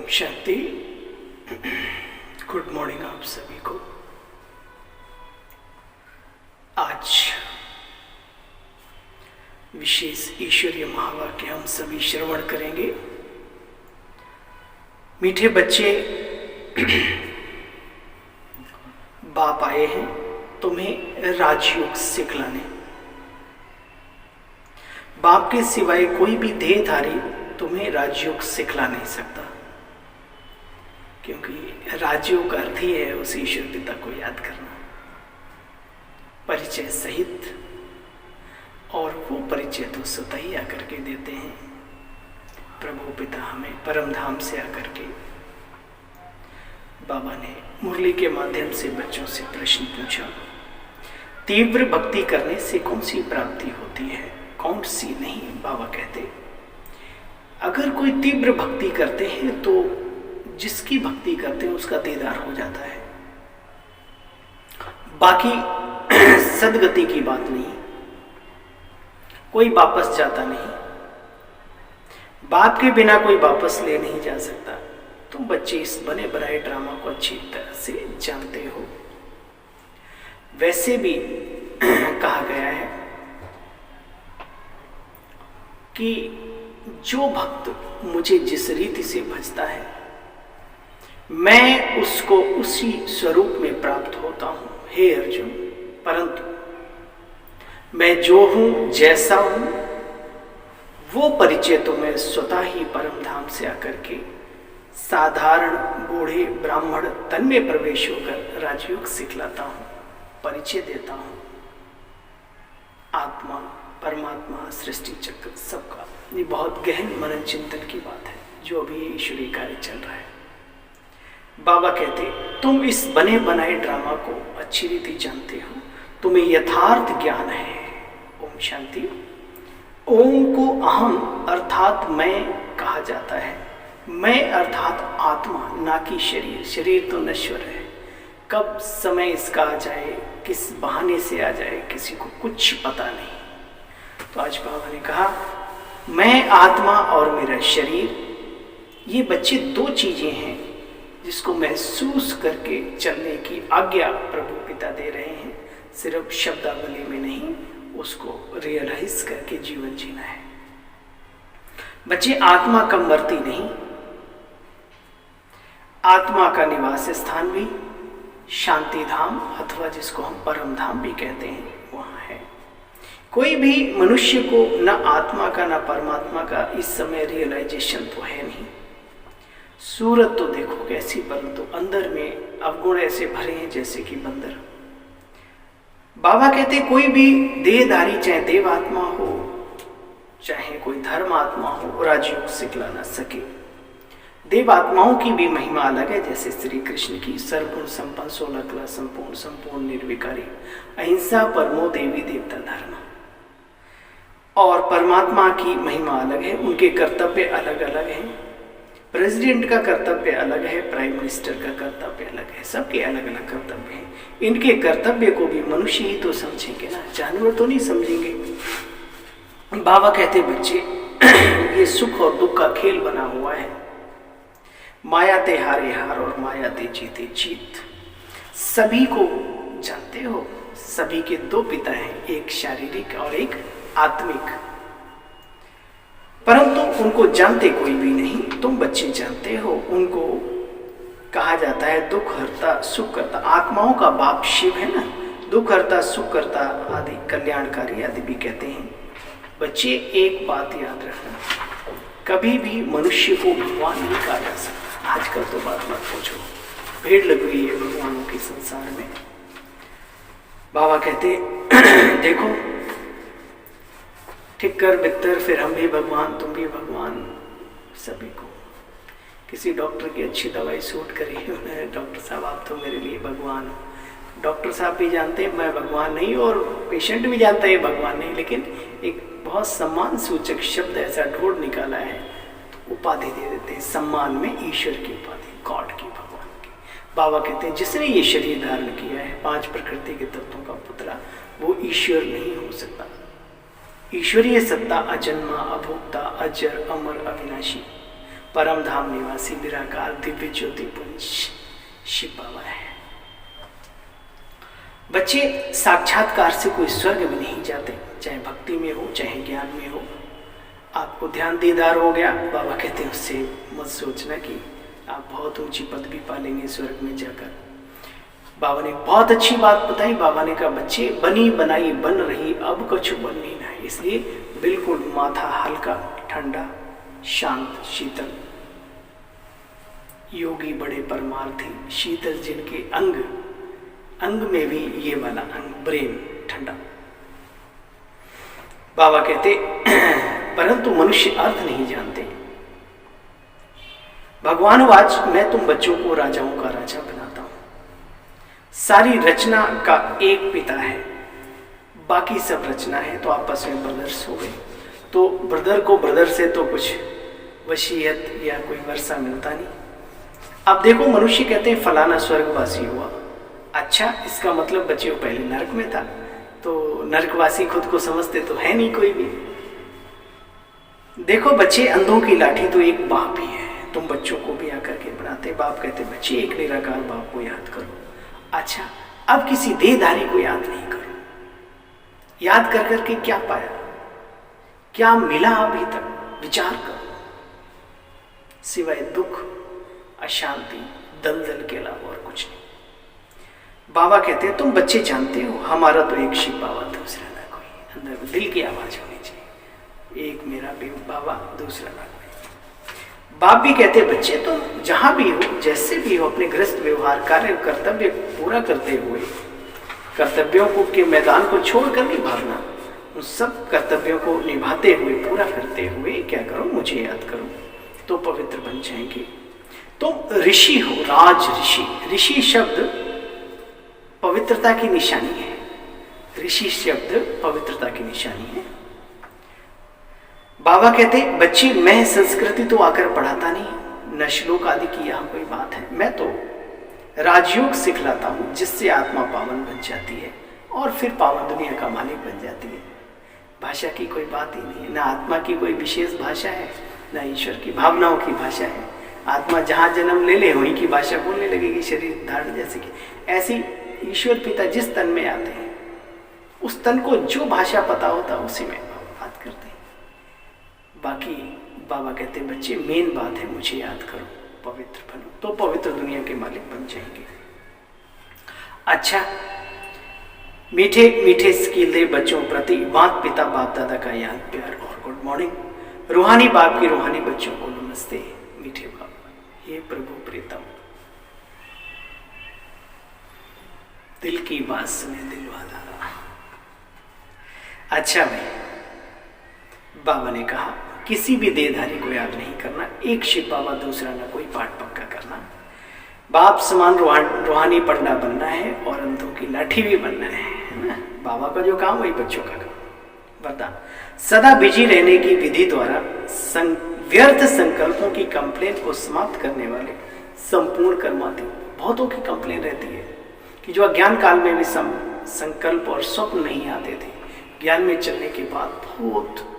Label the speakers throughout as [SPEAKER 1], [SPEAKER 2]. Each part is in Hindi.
[SPEAKER 1] शांति। गुड मॉर्निंग आप सभी को। आज विशेष ईश्वरीय महावाक्य हम सभी श्रवण करेंगे। मीठे बच्चे, बाप आए हैं तुम्हें राजयोग सिखलाने। बाप के सिवाय कोई भी देहधारी तुम्हें राजयोग सिखला नहीं सकता, क्योंकि राजयोग का अर्थ ही है उस ईश्वर पिता को याद करना, परिचय सहित। और वो परिचय तो स्वतः ही आकर के देते हैं। प्रभु पिता हमें परम धाम से आकर के, बाबा ने मुरली के माध्यम से बच्चों से प्रश्न पूछा, तीव्र भक्ति करने से कौन सी प्राप्ति होती है, कौन सी नहीं। बाबा कहते अगर कोई तीव्र भक्ति करते हैं तो जिसकी भक्ति करते हैं उसका दीदार हो जाता है, बाकी सदगति की बात नहीं, कोई वापस जाता नहीं। बाप के बिना कोई वापस ले नहीं जा सकता। तुम बच्चे इस बने बनाए ड्रामा को अच्छी तरह से जानते हो। वैसे भी कहा गया है कि जो भक्त मुझे जिस रीति से भजता है मैं उसको उसी स्वरूप में प्राप्त होता हूं। हे अर्जुन, परंतु मैं जो हूं, जैसा हूं, वो परिचय तो मैं स्वतः ही परम धाम से आकर के साधारण बूढ़े ब्राह्मण तन में प्रवेश होकर राजयोग सिखलाता हूं, परिचय देता हूं। आत्मा, परमात्मा, सृष्टि चक्र सबका। ये बहुत गहन मनन चिंतन की बात है जो अभी ईश्वरीय कार्य चल रहा है। बाबा कहते तुम इस बने बनाए ड्रामा को अच्छी रीति जानते हो, तुम्हें यथार्थ ज्ञान है। ओम शांति। ओम को अहम अर्थात मैं कहा जाता है। मैं अर्थात आत्मा, ना कि शरीर। शरीर तो नश्वर है, कब समय इसका आ जाए, किस बहाने से आ जाए, किसी को कुछ पता नहीं। तो आज बाबा ने कहा मैं आत्मा और मेरा शरीर, ये बच्चे दो चीजें हैं जिसको महसूस करके चलने की आज्ञा प्रभु पिता दे रहे हैं। सिर्फ शब्दावली में नहीं, उसको रियलाइज करके जीवन जीना है। बच्चे, आत्मा कब मरती नहीं। आत्मा का निवास स्थान भी शांति धाम अथवा जिसको हम परम धाम भी कहते हैं वहां है। कोई भी मनुष्य को न आत्मा का न परमात्मा का इस समय रियलाइजेशन तो है नहीं। सूरत तो देखो कैसी, परंतु अंदर में अवगुण ऐसे भरे हैं जैसे कि बंदर। बाबा कहते कोई भी देहधारी, चाहे देवात्मा हो चाहे कोई धर्मात्मा हो, राजयोग सिखला न सके। देवात्माओं की भी महिमा अलग है, जैसे श्री कृष्ण की सर्वगुण संपन्न, 16 कला संपूर्ण, संपूर्ण निर्विकारी, अहिंसा, परमो देवी देवता धर्म। और परमात्मा की महिमा अलग है, उनके कर्तव्य अलग अलग हैं। प्रेसिडेंट का कर्तव्य अलग है, प्राइम मिनिस्टर का कर्तव्य अलग है, सबके अलग अलग कर्तव्य हैं। इनके कर्तव्य को भी मनुष्य ही तो समझेंगे ना, जानवर तो नहीं समझेंगे। बाबा कहते बच्चे ये सुख और दुख का खेल बना हुआ है। माया ते हारे हार और माया ते जीते जीत। सभी को जानते हो, सभी के दो पिता हैं, एक शारीरिक और एक आत्मिक, परंतु उनको जानते कोई भी नहीं। तुम बच्चे जानते हो, उनको कहा जाता है दुख हरता सुख करता। आत्माओं का बाप शिव है ना, दुख हरता सुख करता आदि, कल्याणकारी आदि भी कहते हैं। बच्चे एक बात याद रखना, कभी भी मनुष्य को भगवान नहीं कहा जा सकता। आजकल तो बात मत पूछो, भीड़ लग गई है भगवानों के संसार में। बाबा कहते देखो, ठीक कर बित्तर, फिर हम भी भगवान, तुम भी भगवान। सभी को किसी डॉक्टर की अच्छी दवाई सूट करी, डॉक्टर साहब आप तो मेरे लिए भगवान हो। डॉक्टर साहब भी जानते हैं मैं भगवान नहीं, और पेशेंट भी जानता है भगवान नहीं, लेकिन एक बहुत सम्मान सूचक शब्द ऐसा ढूंढ निकाला है तो उपाधि दे देते हैं। सम्मान में ईश्वर की उपाधि, गॉड की, भगवान की। बाबा कहते हैं जिसने ये शरीर धारण किया है, 5 प्रकृति के तत्वों का पुतला, वो ईश्वर नहीं हो सकता। ईश्वरीय सत्ता अजन्मा, अभोक्ता, अजर, अमर, अविनाशी। परम धाम निवासी निराकार दिव्य ज्योति पुंज शिव बाबा है। बच्चे साक्षात्कार से कोई स्वर्ग में नहीं जाते, चाहे भक्ति में हो चाहे ज्ञान में हो। आपको ध्यान दीदार हो गया, बाबा कहते हैं उससे मत सोचना कि आप बहुत ऊंची पदवी पालेंगे स्वर्ग में जाकर। बाबा ने बहुत अच्छी बात बताई। बाबा ने कहा बच्चे बनी बनाई बन रही अब कुछ बननी ना, इसलिए बिल्कुल माथा हल्का ठंडा शांत शीतल। योगी बड़े परमार्थी, शीतल जिनके अंग अंग में भी ये वाला अंग ब्रेन ठंडा। बाबा कहते परंतु मनुष्य अर्थ नहीं जानते। भगवान वाच मैं तुम बच्चों को राजाओं का राजा बनाता हूं। सारी रचना का एक पिता है, बाकी सब रचना है। तो आपस में ब्रदर्स हो गए, तो ब्रदर को ब्रदर से तो कुछ वसीयत या कोई वर्षा मिलता नहीं। अब देखो मनुष्य कहते हैं फलाना स्वर्गवासी हुआ। अच्छा, इसका मतलब बच्चों पहले नरक में था, तो नरकवासी खुद को समझते तो है नहीं कोई भी। देखो बच्चे अंधों की लाठी तो एक बाप ही है। तुम बच्चों को भी आकर के बनाते, बाप कहते बच्चे एक निराकार बाप को याद करो। अच्छा, अब किसी देहधारी को याद नहीं करो। याद कर करके क्या पाया, क्या मिला अभी तक, विचार करो। सिवाय दुख, अशांति, दलदल के अलावा और कुछ नहीं। बाबा कहते हैं तुम बच्चे जानते हो हमारा तो एक शिव बाबा, दूसरा ना कोई। अंदर दिल की आवाज होनी चाहिए, एक मेरा भी बाबा, दूसरा ना कोई। बाप भी कहते हैं बच्चे तुम जहां भी हो, जैसे भी हो, अपने गृहस्थ व्यवहार कार्य कर्तव्य पूरा करते हुए, कर्तव्यों को के मैदान को छोड़कर नहीं भागना, उन सब कर्तव्यों को निभाते हुए पूरा करते हुए क्या करो, मुझे याद करो, तो पवित्र बन जाएंगे। तुम ऋषि हो, राज ऋषि। ऋषि शब्द पवित्रता की निशानी है। ऋषि शब्द पवित्रता की निशानी है। बाबा कहते बच्चे मैं संस्कृति तो आकर पढ़ाता नहीं, न श्लोक आदि की यहां कोई बात है। मैं तो राजयोग सिखलाता हूं, जिससे आत्मा पावन बन जाती है और फिर पावन दुनिया का मालिक बन जाती है। भाषा की कोई बात ही नहीं है, ना आत्मा की कोई विशेष भाषा है, ना ईश्वर की भावनाओं की भाषा है। आत्मा जहां जन्म ले ले वहीं की भाषा बोलने लगेगी, शरीर धारण जैसे कि। ऐसी ईश्वर पिता जिस तन में आते हैं उस तन को जो भाषा पता होता है उसी में बात करते हैं। बाकी बाबा कहते हैं बच्चे मेन बात है मुझे याद करो, पवित्र बनो, तो पवित्र दुनिया के मालिक बन जाएंगे। अच्छा, मीठे मीठे स्कील बच्चों प्रति माता पिता बाप दादा का याद प्यार और गुड मॉर्निंग। रूहानी बाप की रूहानी बच्चों को नमस्ते। मीठे बाप, हे प्रभु प्रीतम, दिल की बात सुने दिल वाला। अच्छा भाई, बाबा ने कहा किसी भी देहधारी को याद नहीं करना, एक शिव बाबा, दूसरा ना कोई, पाठ पक्का करना। बाप समान रूहानी पंडा बनना है और अंधों की लाठी भी बनना है ना। बाबा का जो काम वही बच्चों का काम। वरदान, सदा बिजी रहने की विधि द्वारा व्यर्थ संकल्पों की कंप्लेन को समाप्त करने वाले संपूर्ण कर्माती। बहुतों की कंप्लेन रहती है कि जो अज्ञान काल में भी संकल्प और स्वप्न नहीं आते थे, ज्ञान में चलने के बाद बहुत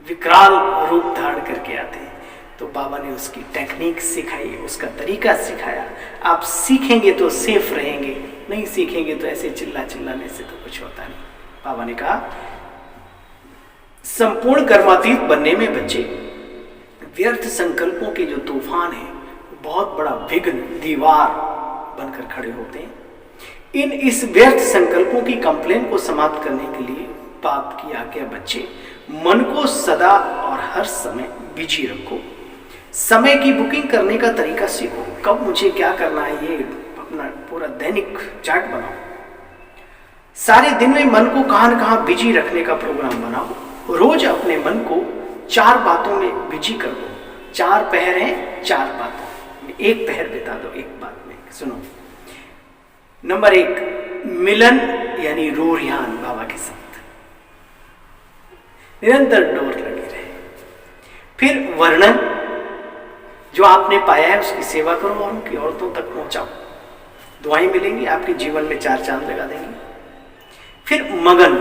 [SPEAKER 1] विकराल रूप धारण करके आते हैं। तो बाबा ने उसकी टेक्निक सिखाई, उसका तरीका सिखाया। आप सीखेंगे तो सेफ रहेंगे, नहीं सीखेंगे तो ऐसे चिल्लाने से तो कुछ होता नहीं। बाबा ने कहा संपूर्ण कर्मातीत बनने में बच्चे व्यर्थ संकल्पों के जो तूफान है बहुत बड़ा विघ्न, दीवार बनकर खड़े होते हैं। इस व्यर्थ संकल्पों की कंप्लेन को समाप्त करने के लिए बाप की आज्ञा बच्चे मन को सदा और हर समय बिजी रखो। समय की बुकिंग करने का तरीका सीखो, कब मुझे क्या करना है ये अपना पूरा दैनिक चार्ट बनाओ। सारे दिन में मन को कहां न कहां बिजी रखने का प्रोग्राम बनाओ। रोज अपने मन को 4 बातों में बिजी कर दो। 4 पहर हैं, 4 बातों में 1 पहर बिता दो एक बात में। सुनो, नंबर 1 मिलन यानी रूरियान बाबा के साथ निरंतर डोर लगी रहे। फिर वर्णन, जो आपने पाया है उसकी सेवा करो और उनकी औरतों तक पहुंचाओ। दुआएं मिलेंगी, आपके जीवन में 4 चांद लगा देंगे। फिर मगन,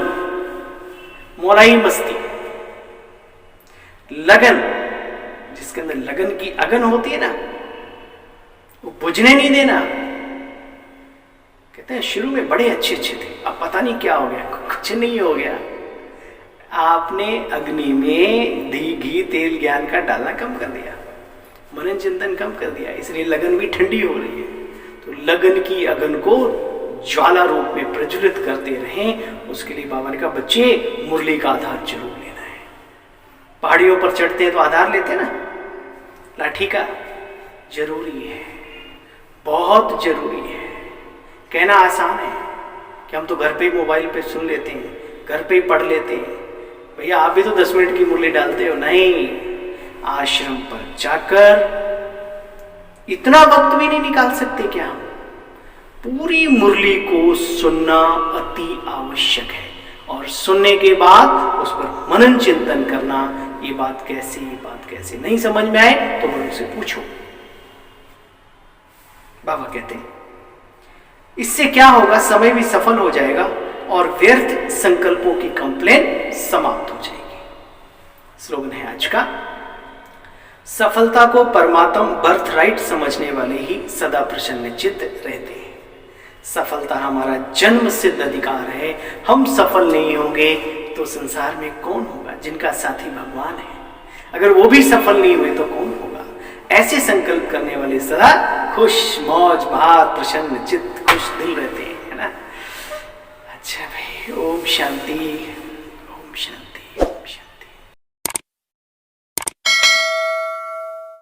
[SPEAKER 1] मौलाई मस्ती, लगन, जिसके अंदर लगन की अगन होती है ना, वो बुझने नहीं देना। कहते हैं शुरू में बड़े अच्छे अच्छे थे, अब पता नहीं क्या हो गया, कुछ नहीं हो गया। आपने अग्नि में घी तेल ज्ञान का डालना कम कर दिया, मनन चिंतन कम कर दिया, इसलिए लगन भी ठंडी हो रही है। तो लगन की अगन को ज्वाला रूप में प्रज्वलित करते रहें, उसके लिए बाबा ने कहा बच्चे मुरली का आधार जरूर लेना है। पहाड़ियों पर चढ़ते हैं तो आधार लेते हैं ना, लाठी का, जरूरी है, बहुत जरूरी है। कहना आसान है कि हम तो घर पे ही मोबाइल पे सुन लेते हैं, घर पे ही पढ़ लेते हैं। भैया आप भी तो 10 मिनट की मुरली डालते हो। नहीं, आश्रम पर जाकर इतना वक्त भी नहीं निकाल सकते क्या हम? पूरी मुरली को सुनना अति आवश्यक है, और सुनने के बाद उस पर मनन चिंतन करना, ये बात कैसी, ये बात कैसी। नहीं समझ में आए तो गुरु से पूछो। बाबा कहते हैं इससे क्या होगा, समय भी सफल हो जाएगा और व्यर्थ संकल्पों की कंप्लेन समाप्त हो जाएगी। स्लोगन है आज का, सफलता को परमात्म बर्थ राइट समझने वाले ही सदा प्रसन्नचित्त रहते हैं। सफलता हमारा जन्म सिद्ध अधिकार है। हम सफल नहीं होंगे तो संसार में कौन होगा? जिनका साथी भगवान है, अगर वो भी सफल नहीं हुए तो कौन होगा? ऐसे संकल्प करने वाले सदा खुश, मौज, भात, प्रसन्न चित्त, खुश दिल रहते हैं, है ना। अच्छा भाई, ओम शांति।